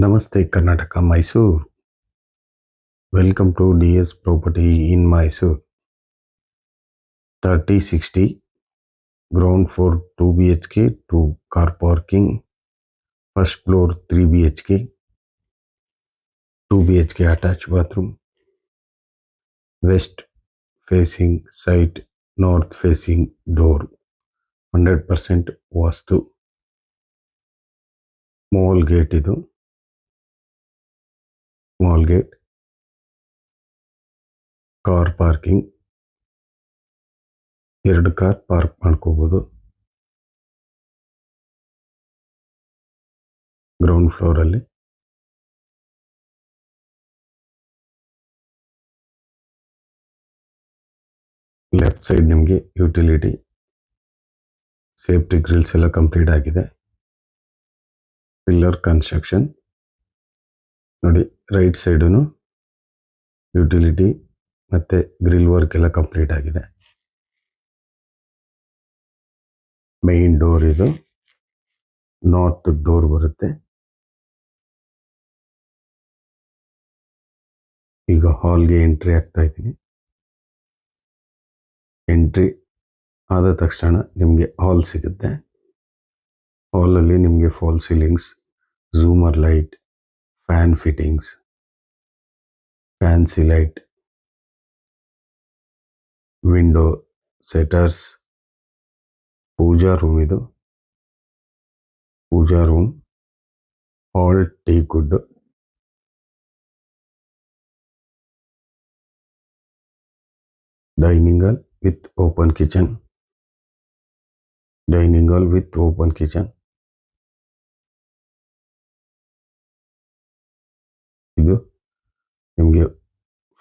Namaste Karnataka, Mysore. Welcome to DS Property in Mysore. 3060 ground floor 2 BHK, 2 car parking, first floor 3 BHK, 2 BHK attached bathroom, west facing site, north facing door, 100% vastu. Small gate ಇದು, small gate, car parking, 2 car park ಮಾಡ್ಕೋಬೋದು. Ground ಫ್ಲೋರಲ್ಲಿ left side ನಿಮಗೆ utility, safety Grylls ಎಲ್ಲ complete ಆಗಿದೆ. Pillar construction ನೋಡಿ, right side utility ಮತ್ತೆ grill work ಎಲ್ಲ complete ಆಗಿದೆ. Main door ಇದು, ನಾರ್ತ್ ಡೋರ್ ಬರುತ್ತೆ. ಈಗ ಹಾಲ್ಗೆ ಎಂಟ್ರಿ ಆಗ್ತಾ ಇದ್ದೀನಿ. ಎಂಟ್ರಿ ಆದ ತಕ್ಷಣ ನಿಮಗೆ ಹಾಲ್ ಸಿಗುತ್ತೆ. ಹಾಲಲ್ಲಿ ನಿಮಗೆ ಫಾಲ್ ಸೀಲಿಂಗ್ಸ್, ಝೂಮರ್ light, fan fittings, fancy light, window shutters, puja room ಇದು, ಪೂಜಾ ರೂಮ್, ಹಾಲ್ ಟೀ ಕುಡ್, dining hall with open kitchen, dining hall with open kitchen. ಇದು ನಿಮಗೆ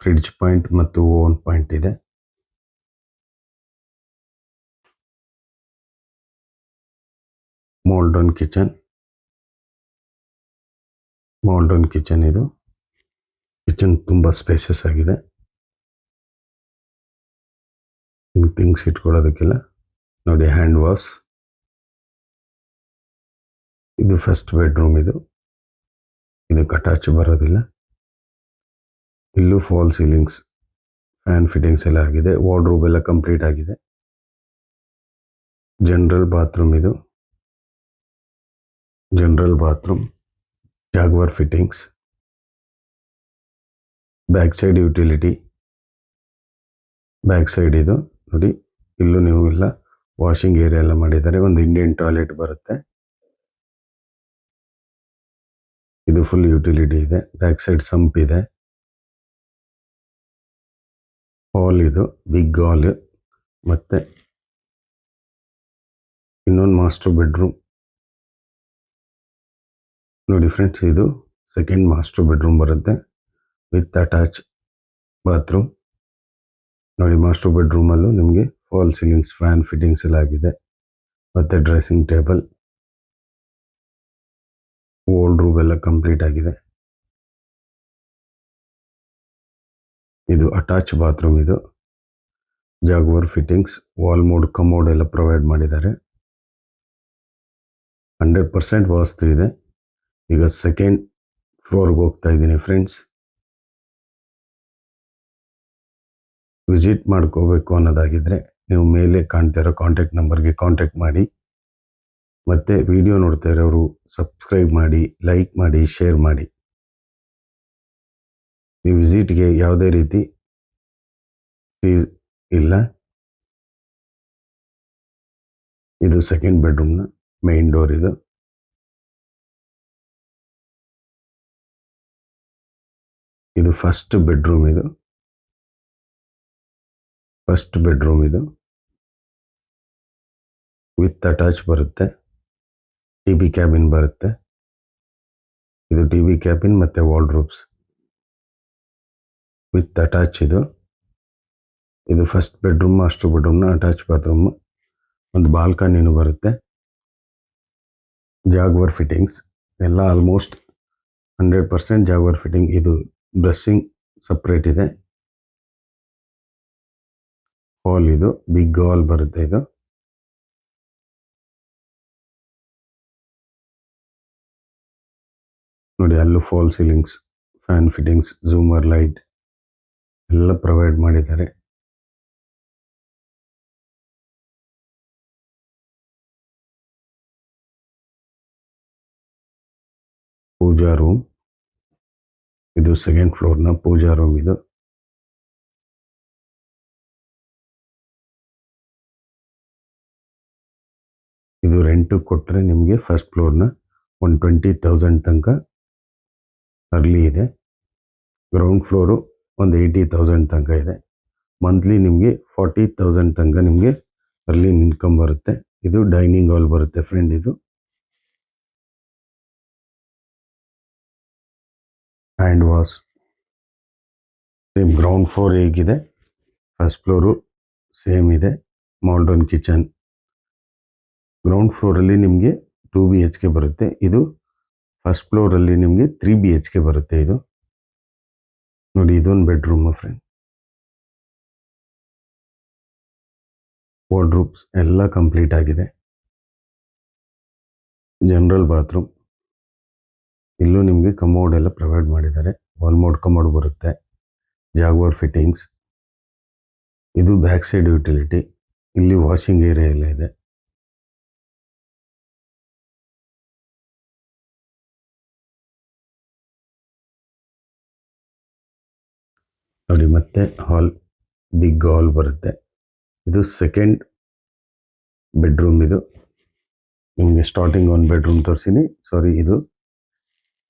ಫ್ರಿಡ್ಜ್ ಪಾಯಿಂಟ್ ಮತ್ತು ಓವನ್ ಪಾಯಿಂಟ್ ಇದೆ. ಮಾಡರ್ನ್ ಕಿಚನ್, ಮಾಡರ್ನ್ ಕಿಚನ್ ಇದು. ಕಿಚನ್ ತುಂಬ ಸ್ಪೇಸಸ್ ಆಗಿದೆ, ನಿಮ್ಗೆ ಥಿಂಗ್ಸ್ ಇಟ್ಕೊಳ್ಳೋದಕ್ಕೆಲ್ಲ. ನೋಡಿ, ಹ್ಯಾಂಡ್ ವಾಶ್. ಇದು ಫಸ್ಟ್ ಬೆಡ್ರೂಮ್ ಇದು ಅಟ್ಯಾಚ್ ಬರೋದಿಲ್ಲ. ಇಲ್ಲೂ ಫಾಲ್ ಸೀಲಿಂಗ್ಸ್, ಫ್ಯಾನ್ ಫಿಟ್ಟಿಂಗ್ಸ್ ಎಲ್ಲ ಆಗಿದೆ. ವಾರ್ಡ್ರೋಬ್ ಎಲ್ಲ ಕಂಪ್ಲೀಟ್ ಆಗಿದೆ. ಜನರಲ್ ಬಾತ್ರೂಮ್ ಇದು, general bathroom, Jaguar fittings, back side utility, back side ಇದು ನೋಡಿ. ಇಲ್ಲೂ ನೀವು ಇಲ್ಲ ವಾಷಿಂಗ್ ಏರಿಯಾ ಎಲ್ಲ ಮಾಡಿದ್ದಾರೆ. ಒಂದು ಇಂಡಿಯನ್ ಟಾಯ್ಲೆಟ್ ಬರುತ್ತೆ. ಇದು ಫುಲ್ ಯುಟಿಲಿಟಿ ಇದೆ. ಬ್ಯಾಕ್ ಸೈಡ್ ಸಂಪ್ ಇದೆ. ಹಾಲ್ ಇದು ಬಿಗ್ ಹಾಲ್, ಮತ್ತೆ ಇನ್ನೊಂದು ಮಾಸ್ಟರ್ ಬೆಡ್ರೂಮ್ ನೋಡಿ ಫ್ರೆಂಡ್ಸ್. ಇದು ಸೆಕೆಂಡ್ ಮಾಸ್ಟರ್ ಬೆಡ್ರೂಮ್ ಬರುತ್ತೆ ವಿತ್ ಅಟ್ಯಾಚ್ ಬಾತ್ರೂಮ್. ನೋಡಿ, ಮಾಸ್ಟರ್ ಬೆಡ್ರೂಮಲ್ಲೂ ನಿಮಗೆ ಫಾಲ್ ಸೀಲಿಂಗ್ಸ್, ಫ್ಯಾನ್ ಫಿಟ್ಟಿಂಗ್ಸ್ ಎಲ್ಲ ಆಗಿದೆ. ಮತ್ತೆ ಡ್ರೆಸ್ಸಿಂಗ್ ಟೇಬಲ್, ವಾರ್ಡ್ರೋಬ್ ಎಲ್ಲ ಕಂಪ್ಲೀಟ್ ಆಗಿದೆ. ಇದು ಅಟ್ಯಾಚ್ ಬಾತ್ರೂಮ್ ಇದು, Jaguar fittings, wall mode, commode ಎಲ್ಲ ಪ್ರೊವೈಡ್ ಮಾಡಿದ್ದಾರೆ. 100% ವಾಸ್ತು ಇದೆ. ಈಗ ಸೆಕೆಂಡ್ ಫ್ಲೋರ್ಗೆ ಹೋಗ್ತಾ ಇದ್ದೀನಿ ಫ್ರೆಂಡ್ಸ್. ವಿಸಿಟ್ ಮಾಡ್ಕೋಬೇಕು ಅನ್ನೋದಾಗಿದ್ದರೆ ನೀವು ಮೇಲೆ ಕಾಣ್ತಿರೋ ಕಾಂಟ್ಯಾಕ್ಟ್ ನಂಬರ್ಗೆ ಕಾಂಟ್ಯಾಕ್ಟ್ ಮಾಡಿ. ಮತ್ತು ವಿಡಿಯೋ ನೋಡ್ತಾ ಇರೋರು ಸಬ್ಸ್ಕ್ರೈಬ್ ಮಾಡಿ, ಲೈಕ್ ಮಾಡಿ, ಶೇರ್ ಮಾಡಿ. ಈ ವಿಸಿಟ್ಗೆ ಯಾವುದೇ ರೀತಿ ಫೀಸ್ ಇಲ್ಲ. ಇದು ಸೆಕೆಂಡ್ ಬೆಡ್ರೂಮ್ನ ಮೈನ್ ಡೋರ್ ಇದು. ಇದು ಫಸ್ಟ್ ಬೆಡ್ರೂಮ್ ಇದು, ಫಸ್ಟ್ ಬೆಡ್ರೂಮ್ ಇದು ವಿತ್ ಅಟ್ಯಾಚ್ ಬರುತ್ತೆ. ಟಿವಿ ಕ್ಯಾಬಿನ್ ಬರುತ್ತೆ. ಇದು ಟಿವಿ ಕ್ಯಾಬಿನ್ ಮತ್ತು ವಾರ್ಡ್ರೋಬ್ಸ್ ವಿತ್ ಅಟ್ಯಾಚ್ ಇದು. ಇದು ಫಸ್ಟ್ ಬೆಡ್ರೂಮ್, ಮಾಸ್ಟರ್ ಬೆಡ್ರೂಮ್ನ ಅಟ್ಯಾಚ್ ಬಾತ್ರೂಮ್. ಒಂದು ಬಾಲ್ಕನಿನೂ ಬರುತ್ತೆ. ಜಾಗ್ವಾರ್ ಫಿಟ್ಟಿಂಗ್ಸ್ ಎಲ್ಲ ಆಲ್ಮೋಸ್ಟ್ 100% ಜಾಗ್ವಾರ್ ಫಿಟ್ಟಿಂಗ್. ಇದು ಡ್ರೆಸ್ಸಿಂಗ್ ಸಪ್ರೇಟ್ ಇದೆ. ಹಾಲ್ ಇದು ಬಿಗ್ ಹಾಲ್ ಬರುತ್ತೆ ಇದು. ನೋಡಿ, ನೋಡಿ, ಅಲ್ಲೂ ಫಾಲ್ ಸೀಲಿಂಗ್ಸ್, ಫ್ಯಾನ್ ಫಿಟ್ಟಿಂಗ್ಸ್, ಝೂಮರ್ ಲೈಟ್ ಎಲ್ಲ ಪ್ರೊವೈಡ್ ಮಾಡಿದ್ದಾರೆ. ಪೂಜಾ ರೂಮ್, ಇದು ಸೆಕೆಂಡ್ ಫ್ಲೋರ್ನ ಪೂಜಾ ರೂಮ್. ಇದು ರೆಂಟು ಕೊಟ್ಟರೆ ನಿಮಗೆ ಫಸ್ಟ್ ಫ್ಲೋರ್ನ 120,000 ತನಕ ಅರ್ಲಿ ಇದೆ. ಗ್ರೌಂಡ್ ಫ್ಲೋರು ಒಂದು 80,000 ತನಕ ಇದೆ. ಮಂತ್ಲಿ ನಿಮಗೆ 40,000 ತನಕ ನಿಮಗೆ ಅರ್ಲಿ ಇನ್ಕಮ್ ಬರುತ್ತೆ. ಇದು ಡೈನಿಂಗ್ ಹಾಲ್ ಬರುತ್ತೆ ಫ್ರೆಂಡ್. ಇದು hand wash. Same ground floor ಹೇಗಿದೆ, ಫಸ್ಟ್ ಫ್ಲೋರು ಸೇಮ್ ಇದೆ. Modern kitchen. ಗ್ರೌಂಡ್ ಫ್ಲೋರಲ್ಲಿ ನಿಮಗೆ 2 BHK ಬರುತ್ತೆ. ಇದು ಫಸ್ಟ್ ಫ್ಲೋರಲ್ಲಿ ನಿಮಗೆ 3 BHK ಬರುತ್ತೆ. ಇದು ನೋಡಿ, ಇದೊಂದು ಬೆಡ್ರೂಮ್ ಫ್ರೆಂಡ್. ವಾರ್ಡ್ರೂಬ್ಸ್ ಎಲ್ಲ ಕಂಪ್ಲೀಟ್ ಆಗಿದೆ. General bathroom. ಇಲ್ಲೂ ನಿಮಗೆ ಕಮೋಡ್ ಎಲ್ಲ ಪ್ರೊವೈಡ್ ಮಾಡಿದ್ದಾರೆ. ವಾಲ್ಮೋಡ್ ಕಮೋಡ್ ಬರುತ್ತೆ. Jaguar fittings. ಇದು ಬ್ಯಾಕ್ ಸೈಡ್ ಯುಟಿಲಿಟಿ. ಇಲ್ಲಿ ವಾಷಿಂಗ್ ಏರಿಯಾ ಎಲ್ಲ ಇದೆ. ನೋಡಿ, ಮತ್ತೆ ಹಾಲ್, ಬಿಗ್ ಹಾಲ್ ಬರುತ್ತೆ. ಇದು ಸೆಕೆಂಡ್ ಬೆಡ್ರೂಮ್. ಇದು ನಿಮಗೆ ಸ್ಟಾರ್ಟಿಂಗ್ ಒಂದು ಬೆಡ್ರೂಮ್ ತೋರಿಸಿನಿ. ಸಾರಿ, ಇದು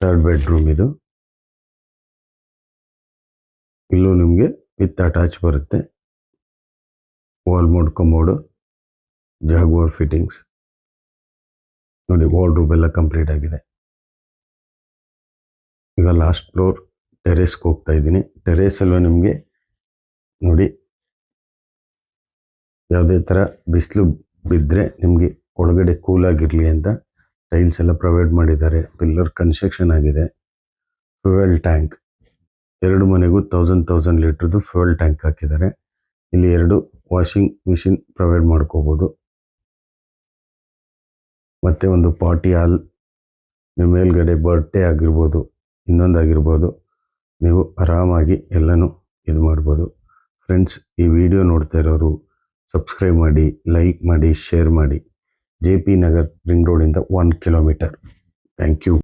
ಥರ್ಡ್ ಬೆಡ್ರೂಮ್. ಇದು ಇಲ್ಲೂ ನಿಮಗೆ ವಿತ್ ಅಟ್ಯಾಚ್ ಬರುತ್ತೆ. ವಾಲ್ಮೋಡ್ ಕಮೋಡು, ಜಾಗ್ವಾರ್ ಫಿಟ್ಟಿಂಗ್ಸ್. ನೋಡಿ, ವಾರ್ಡ್ರೂಬ್ ಎಲ್ಲ ಕಂಪ್ಲೀಟ್ ಆಗಿದೆ. ಈಗ ಲಾಸ್ಟ್ ಫ್ಲೋರ್ ಟೆರೇಸ್ಗೆ ಹೋಗ್ತಾ ಇದ್ದೀನಿ. ಟೆರೇಸಲ್ಲೂ ನಿಮಗೆ ನೋಡಿ, ಯಾವುದೇ ಥರ ಬಿಸಿಲು ಬಿದ್ದರೆ ನಿಮಗೆ ಒಳಗಡೆ ಕೂಲಾಗಿರಲಿ ಅಂತ ಟೈಲ್ಸ್ ಎಲ್ಲ ಪ್ರೊವೈಡ್ ಮಾಡಿದ್ದಾರೆ. ಪಿಲ್ಲರ್ ಕನ್ಸ್ಟ್ರಕ್ಷನ್ ಆಗಿದೆ. ಫ್ಯೂಯಲ್ ಟ್ಯಾಂಕ್, 2 ಮನೆಗೂ 1000 ಲೀಟ್ರದ್ದು ಫ್ಯೂಯಲ್ ಟ್ಯಾಂಕ್ ಹಾಕಿದ್ದಾರೆ. ಇಲ್ಲಿ 2 ವಾಷಿಂಗ್ ಮಿಷಿನ್ ಪ್ರೊವೈಡ್ ಮಾಡ್ಕೋಬೋದು. ಮತ್ತು ಒಂದು ಪಾರ್ಟಿ ಹಾಲ್. ನಿಮ್ಮ ಮೇಲ್ಗಡೆ ಬರ್ಡೇ ಆಗಿರ್ಬೋದು, ಇನ್ನೊಂದಾಗಿರ್ಬೋದು, ನೀವು ಆರಾಮಾಗಿ ಎಲ್ಲನೂ ಇದು ಮಾಡ್ಬೋದು. ಫ್ರೆಂಡ್ಸ್, ಈ ವಿಡಿಯೋ ನೋಡ್ತಾ ಇರೋರು ಸಬ್ಸ್ಕ್ರೈಬ್ ಮಾಡಿ, ಲೈಕ್ ಮಾಡಿ, ಶೇರ್ ಮಾಡಿ. JP ನಗರ್ ರಿಂಗ್ ರೋಡಿಂದ 1 ಕಿಲೋಮೀಟರ್. Thank you.